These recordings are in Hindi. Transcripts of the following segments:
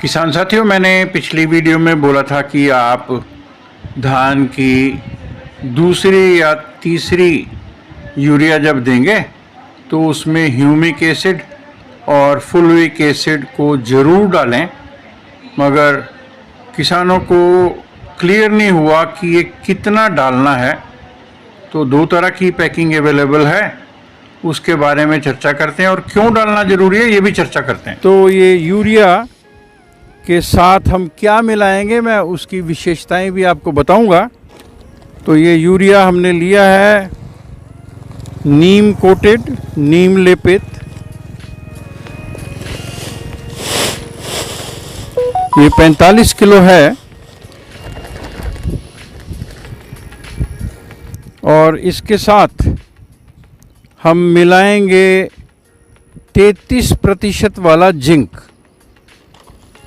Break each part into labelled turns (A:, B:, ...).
A: किसान साथियों, मैंने पिछली वीडियो में बोला था कि आप धान की दूसरी या तीसरी यूरिया जब देंगे तो उसमें ह्यूमिक एसिड और फुलविक एसिड को ज़रूर डालें। मगर किसानों को क्लियर नहीं हुआ कि ये कितना डालना है। तो दो तरह की पैकिंग अवेलेबल है, उसके बारे में चर्चा करते हैं और क्यों डालना ज़रूरी है ये भी चर्चा करते हैं। तो ये यूरिया के साथ हम क्या मिलाएंगे, मैं उसकी विशेषताएं भी आपको बताऊंगा। तो ये यूरिया हमने लिया है नीम कोटेड, नीम लेपित। ये 45 किलो है और इसके साथ हम मिलाएंगे 33% वाला जिंक।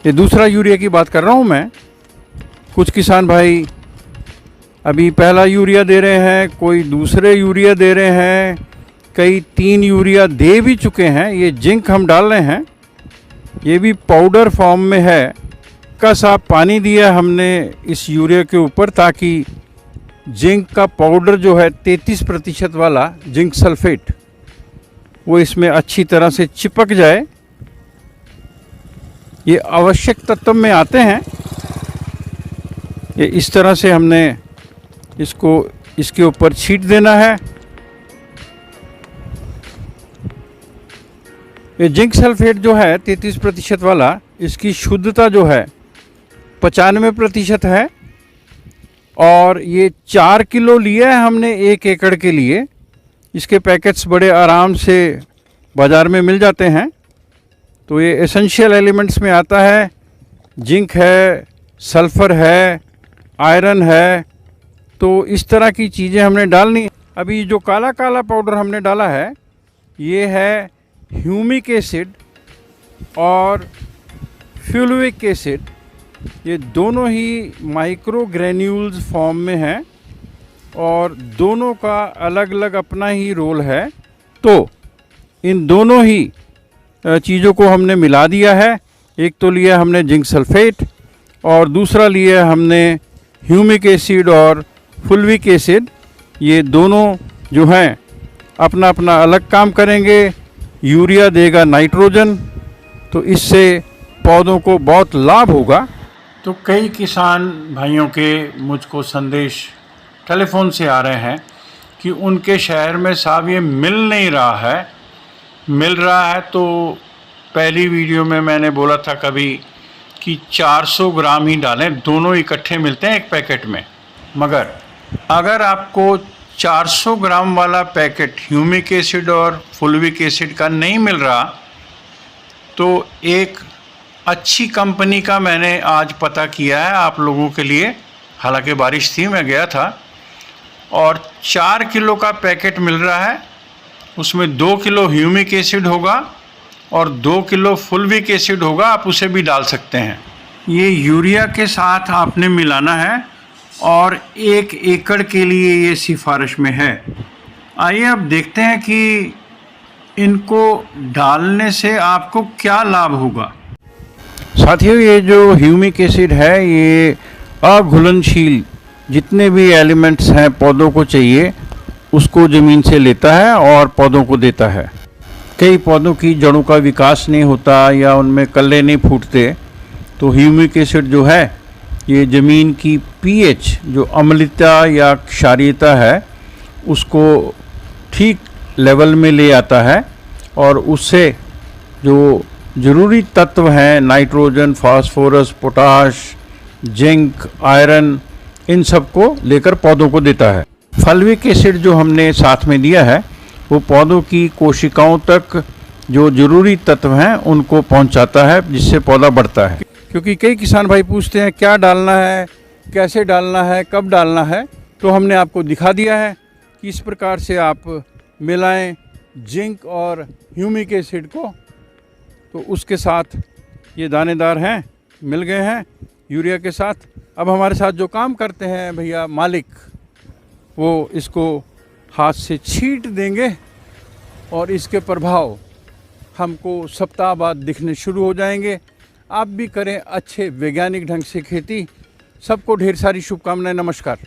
A: ये दूसरा यूरिया की बात कर रहा हूँ मैं। कुछ किसान भाई अभी पहला यूरिया दे रहे हैं, कोई दूसरे यूरिया दे रहे हैं, कई 3 यूरिया दे भी चुके हैं। ये जिंक हम डाल रहे हैं, ये भी पाउडर फॉर्म में है। कस आप पानी दिया हमने इस यूरिया के ऊपर ताकि जिंक का पाउडर जो है 33% वाला जिंक सल्फेट वो इसमें अच्छी तरह से चिपक जाए। ये आवश्यक तत्व में आते हैं। ये इस तरह से हमने इसको इसके ऊपर छींट देना है। ये जिंक सल्फेट जो है 33% वाला, इसकी शुद्धता जो है 95% है और ये 4 किलो लिया है हमने 1 एकड़ के लिए। इसके पैकेट्स बड़े आराम से बाज़ार में मिल जाते हैं। तो ये एसेंशियल एलिमेंट्स में आता है, जिंक है, सल्फ़र है, आयरन है। तो इस तरह की चीज़ें हमने डालनी। अभी जो काला काला पाउडर हमने डाला है ये है ह्यूमिक एसिड और फ्यूलविक एसिड। ये दोनों ही माइक्रो ग्रेन्यूल्स फॉर्म में हैं और दोनों का अलग अलग अपना ही रोल है। तो इन दोनों ही चीज़ों को हमने मिला दिया है। एक तो लिया हमने जिंक सल्फेट और दूसरा लिया हमने ह्यूमिक एसिड और फुलविक एसिड। ये दोनों जो हैं अपना अपना अलग काम करेंगे। यूरिया देगा नाइट्रोजन, तो इससे पौधों को बहुत लाभ होगा। तो कई किसान भाइयों के मुझको संदेश टेलीफोन से आ रहे हैं कि उनके शहर में साहब ये मिल नहीं रहा है। मिल रहा है तो पहली वीडियो में मैंने बोला था कभी कि 400 ग्राम ही डालें, दोनों इकट्ठे मिलते हैं एक पैकेट में। मगर अगर आपको 400 ग्राम वाला पैकेट ह्यूमिक एसिड और फुलविक एसिड का नहीं मिल रहा तो एक अच्छी कंपनी का मैंने आज पता किया है आप लोगों के लिए। हालांकि बारिश थी, मैं गया था, और 4 किलो का पैकेट मिल रहा है। उसमें 2 किलो ह्यूमिक एसिड होगा और 2 किलो फुलविक एसिड होगा। आप उसे भी डाल सकते हैं। ये यूरिया के साथ आपने मिलाना है और 1 एकड़ के लिए ये सिफारिश में है। आइए अब देखते हैं कि इनको डालने से आपको क्या लाभ होगा। साथियों, ये जो ह्यूमिक एसिड है ये अघुलनशील जितने भी एलिमेंट्स हैं पौधों को चाहिए उसको ज़मीन से लेता है और पौधों को देता है। कई पौधों की जड़ों का विकास नहीं होता या उनमें कल्ले नहीं फूटते, तो ह्यूमिक एसिड जो है ये ज़मीन की पीएच जो अम्लता या क्षारीयता है उसको ठीक लेवल में ले आता है और उससे जो ज़रूरी तत्व हैं nitrogen, phosphorus, potash, zinc, iron, इन सब को लेकर पौधों को देता है। फुलविक एसिड जो हमने साथ में दिया है वो पौधों की कोशिकाओं तक जो ज़रूरी तत्व हैं उनको पहुंचाता है, जिससे पौधा बढ़ता है। क्योंकि कई किसान भाई पूछते हैं क्या डालना है, कैसे डालना है, कब डालना है। तो हमने आपको दिखा दिया है कि इस प्रकार से आप मिलाएं जिंक और ह्यूमिक एसिड को। तो उसके साथ ये दानेदार हैं, मिल गए हैं यूरिया के साथ। अब हमारे साथ जो काम करते हैं भैया मालिक, वो इसको हाथ से छींट देंगे और इसके प्रभाव हमको सप्ताह बाद दिखने शुरू हो जाएंगे। आप भी करें अच्छे वैज्ञानिक ढंग से खेती। सबको ढेर सारी शुभकामनाएं। नमस्कार।